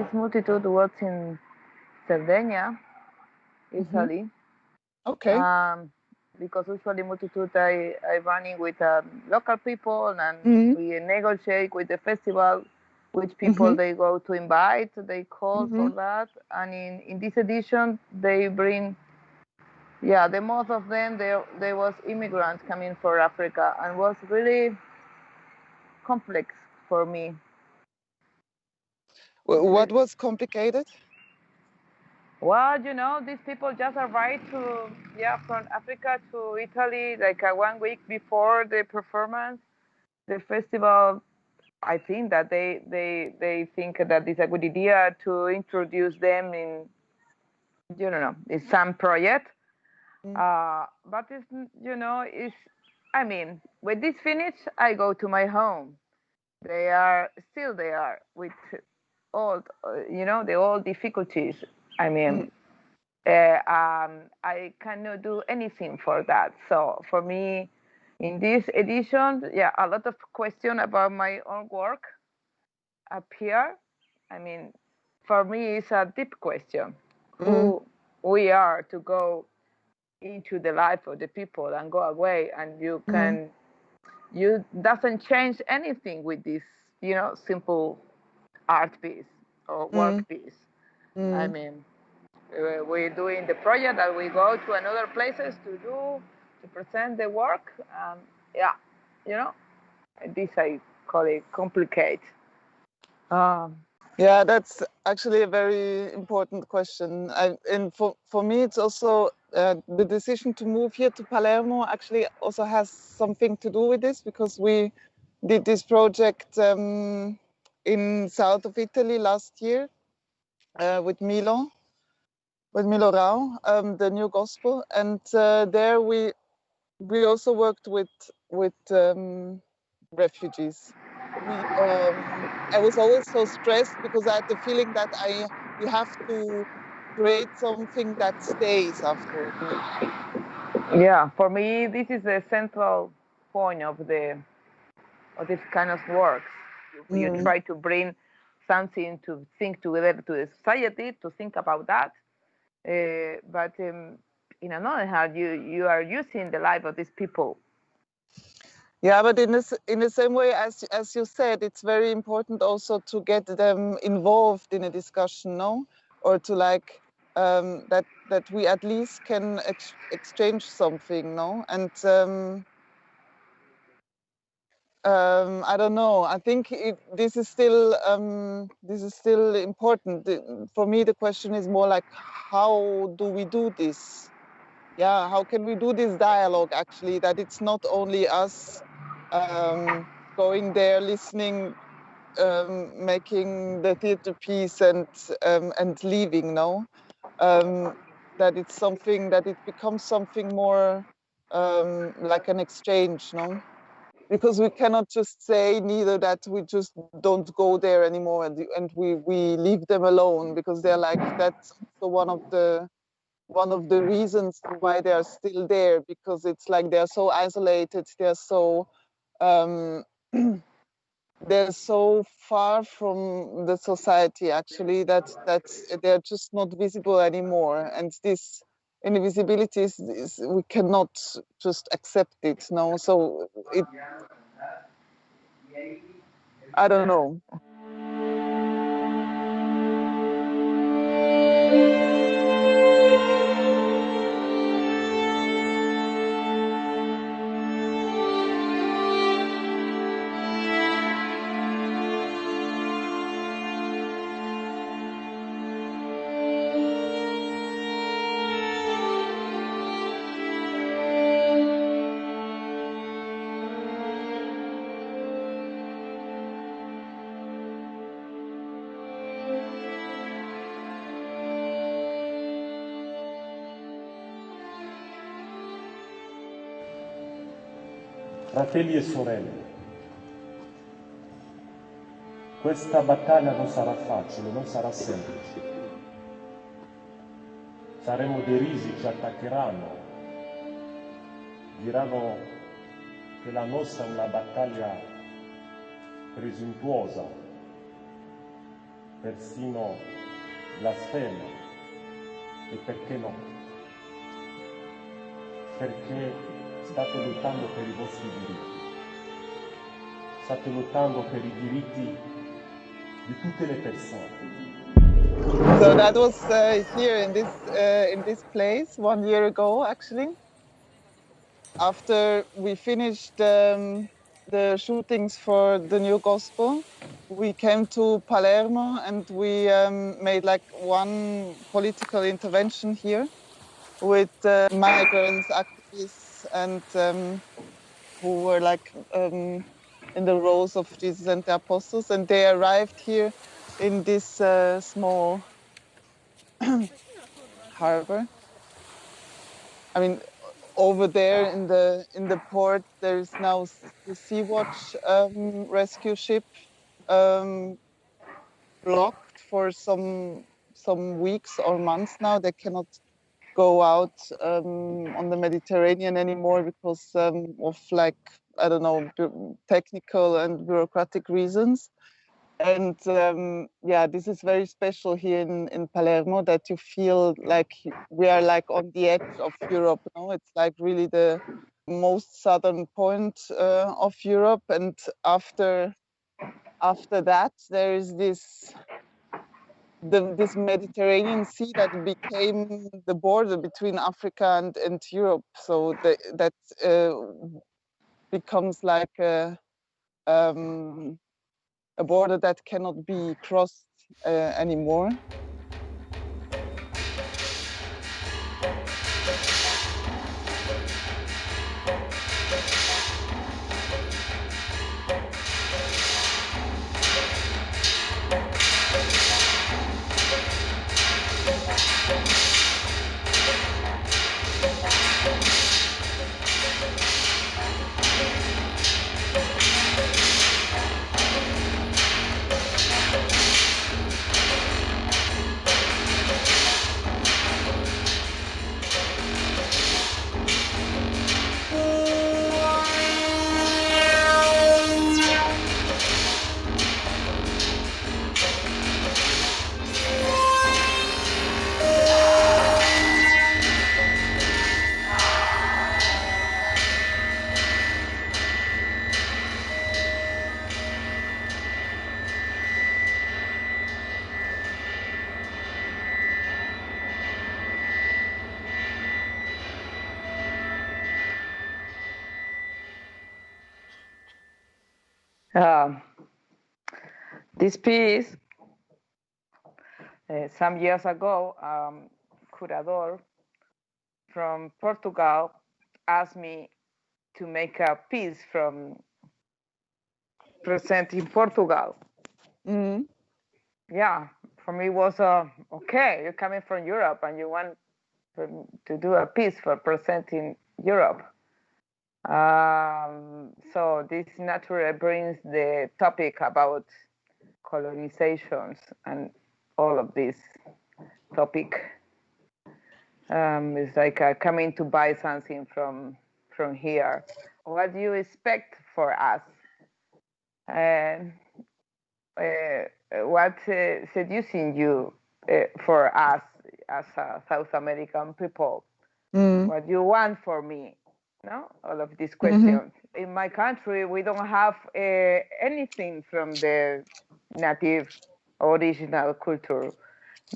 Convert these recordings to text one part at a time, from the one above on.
this Multitud was in Sardegna, Italy. Okay. Because usually Multitud I running with local people, and we negotiate with the festival which people they go to invite. They call for that, and in this edition they bring, the most of them there was immigrants coming from Africa, and was really complex for me. Well, what was complicated? Well, these people just arrived from Africa to Italy like 1 week before the performance. The festival, I think that they think that it's a good idea to introduce them in, in some project. But it's, when this finish, I go to my home. They are still there with all, the old difficulties. I cannot do anything for that. So for me, in this edition, a lot of questions about my own work appear. For me, it's a deep question. Who we are to go into the life of the people and go away, and you doesn't change anything with this, simple art piece or work piece. We're doing the project that we go to another places to present the work. This I call it complicated. Yeah, that's actually a very important question. And for me, it's also the decision to move here to Palermo actually also has something to do with this, because we did this project in south of Italy last year with Milo Rau, the New Gospel, and there we also worked with refugees. I was always so stressed because I had the feeling that we have to create something that stays after. Yeah, for me, this is the central point of this kind of works. You try to bring something to think together to the society, to think about that. But in another hand, you are using the life of these people. Yeah, but in the same way as you said, it's very important also to get them involved in a discussion, no? Or to like that we at least can exchange something, no? And I don't know. I think this is still important. For me, the question is more like, how do we do this? Yeah, how can we do this dialogue actually? That it's not only us going there, listening, making the theater piece and leaving. No, that it's something that it becomes something more like an exchange. No. Because we cannot just say neither that we just don't go there anymore and we leave them alone, because they're like, that's also one of the reasons why they are still there, because it's like they're so isolated, they're so they're so far from the society actually that they're just not visible anymore, and this invisibility we cannot just accept it. No, so I don't know. Fratelli e sorelle, questa battaglia non sarà facile, non sarà semplice. Saremo derisi, ci attaccheranno, diranno che la nostra è una battaglia presuntuosa, persino blasfema. E perché no? Perché state lottando per i vostri diritti. State lottando per i diritti di tutte le persone. So that was here in this place 1 year ago, actually. After we finished the shootings for the New Gospel, we came to Palermo and we made like one political intervention here with migrants, activists, and who were like in the roles of Jesus and the Apostles, and they arrived here in this small harbor. I mean, over there in the port, there is now the Sea-Watch rescue ship blocked for some weeks or months now. They cannot go out on the Mediterranean anymore because of, like, I don't know, technical and bureaucratic reasons. And yeah, this is very special here in Palermo, that you feel like we are like on the edge of Europe. No, it's like really the most southern point of Europe, and after that there is this Mediterranean Sea that became the border between Africa and Europe. So that becomes like a border that cannot be crossed anymore. This piece, some years ago, curador from Portugal asked me to make a piece from present in Portugal. Mm-hmm. Yeah, for me it was okay. You're coming from Europe and you want to do a piece for present in Europe. So this naturally brings the topic about colonizations and all of this topic. It's like coming to buy something from here. What do you expect for us? What seducing you for us as South American people? What do you want for me? No, all of these questions. In my country, we don't have anything from the native original culture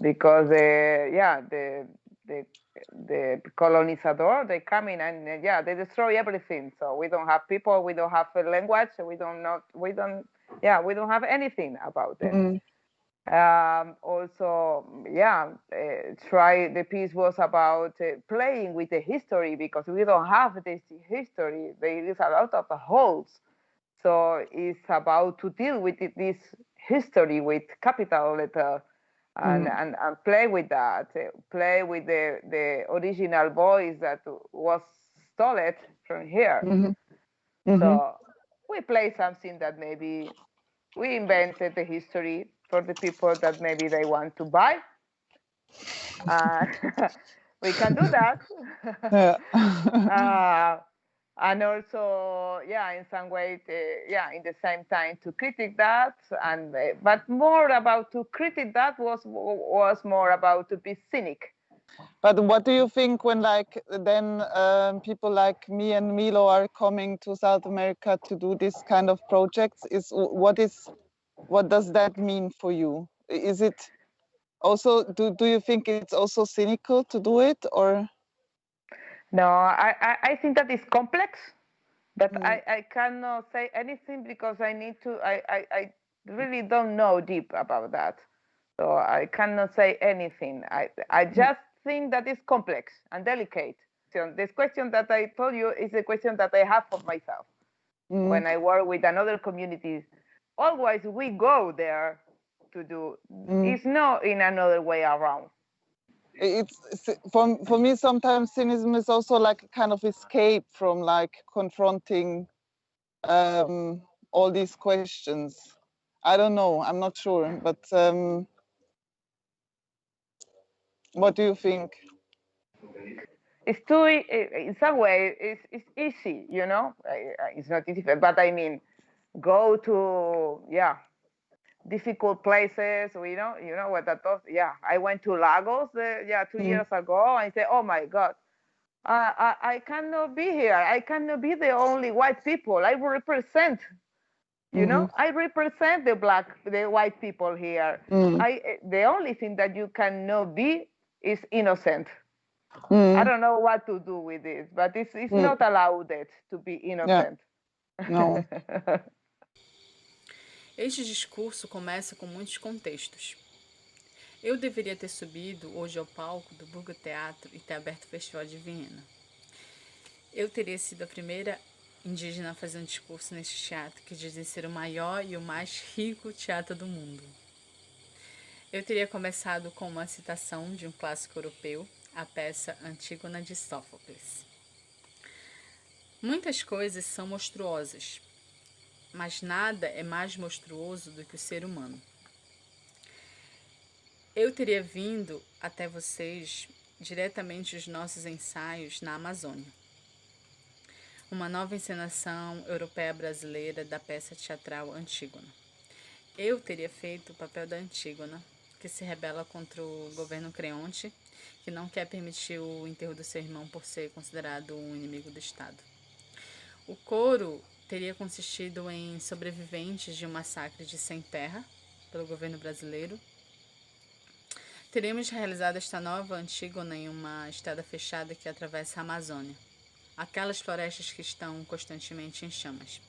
because the colonizador, they come in and they destroy everything. So we don't have people, we don't have a language, we don't have anything about them. Also, the piece was about playing with the history because we don't have this history. There is a lot of holes. So it's about to deal with this history with capital letter and play with that, play with the original voice that was stolen from here. So we play something that maybe we invented the history for the people that maybe they want to buy. We can do that. and also, yeah, in some way, yeah, in the same time to critique that, and but more about to critique that was more about to be cynic. But what do you think when, like, then people like me and Milo are coming to South America to do this kind of projects? What does that mean for you? Is it also, do you think it's also cynical to do it, or? No, I think that is complex, but I cannot say anything because I need to. I really don't know deep about that, so I cannot say anything. I just think that is complex and delicate. So this question that I told you is a question that I have for myself when I work with another communities. Always we go there to do. It's not in another way around. It's for me, sometimes cynicism is also like a kind of escape from like confronting all these questions. I don't know, I'm not sure, but what do you think? It's too, in some way, it's easy, you know. It's not easy, but I mean, go to, yeah, difficult places. You know what that does. Yeah, I went to Lagos, 2 years ago, and I said, oh my God, I cannot be here. I cannot be the only white people. I represent, you know, I represent the white people here. The only thing that you cannot be is innocent. I don't know what to do with this, but it's not allowed to be innocent. Yeah. No. Este discurso começa com muitos contextos. Eu deveria ter subido hoje ao palco do Burgo Teatro e ter aberto o Festival de Viena. Eu teria sido a primeira indígena a fazer um discurso neste teatro, que dizem ser o maior e o mais rico teatro do mundo. Eu teria começado com uma citação de um clássico europeu, a peça Antígona de Sófocles. Muitas coisas são monstruosas, mas nada é mais monstruoso do que o ser humano. Eu teria vindo até vocês diretamente os nossos ensaios na Amazônia. Uma nova encenação europeia brasileira da peça teatral Antígona. Eu teria feito o papel da Antígona, que se rebela contra o governo creonte, que não quer permitir o enterro do seu irmão por ser considerado um inimigo do Estado. O coro teria consistido em sobreviventes de um massacre de sem terra pelo governo brasileiro. Teríamos realizado esta nova Antígona em uma estrada fechada que atravessa a Amazônia, aquelas florestas que estão constantemente em chamas.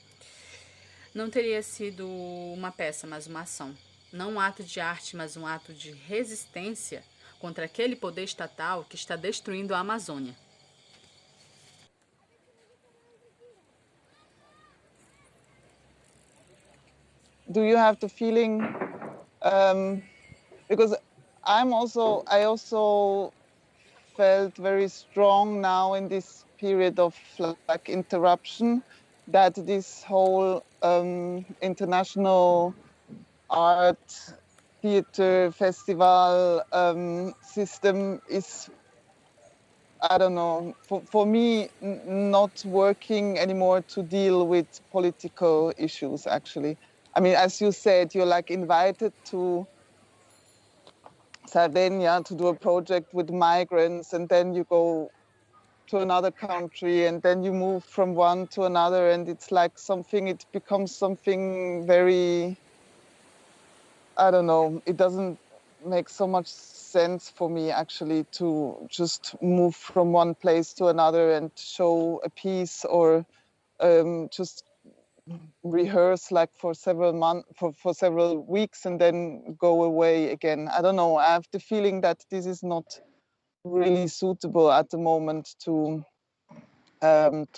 Não teria sido uma peça, mas uma ação. Não um ato de arte, mas um ato de resistência contra aquele poder estatal que está destruindo a Amazônia. Do you have the feeling, because I also felt very strong now in this period of like interruption, that this whole international art theater festival system is, I don't know, for me, not working anymore to deal with political issues, actually. I mean, as you said, you're like invited to Sardegna to do a project with migrants, and then you go to another country, and then you move from one to another, and it's like it becomes something very, I don't know, it doesn't make so much sense for me actually to just move from one place to another and show a piece, or just rehearse like for several months, for several weeks, and then go away again. I don't know, I have the feeling that this is not really suitable at the moment to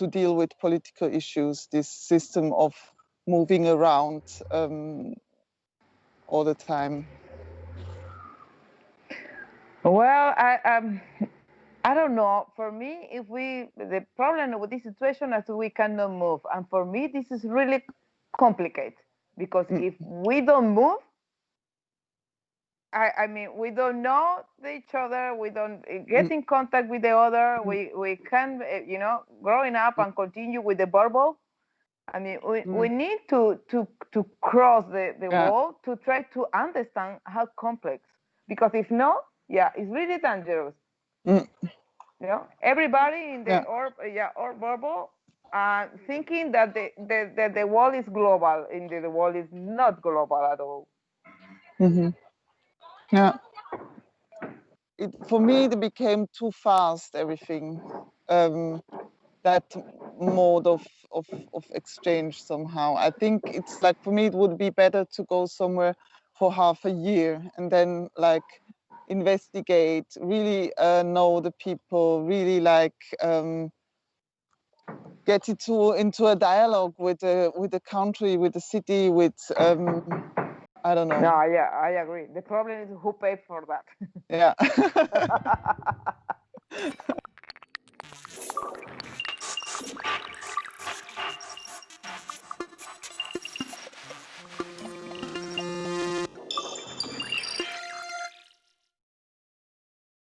deal with political issues, this system of moving around all the time. Well, I don't know. For me, the problem with this situation is we cannot move, and for me, this is really complicated because if we don't move, I mean, we don't know each other. We don't get in contact with the other. We can, growing up and continue with the verbal. I mean, we need to cross the wall to try to understand how complex. Because if not, it's really dangerous. Everybody in the or verbal thinking that the wall is global, and the wall is not global at all. Yeah. For me, it became too fast, everything. That mode of exchange somehow. I think it's like, for me, it would be better to go somewhere for half a year and then like investigate, really know the people, really like get into a dialogue with the country, with the city, with I don't know. No, I agree. The problem is who paid for that. Yeah.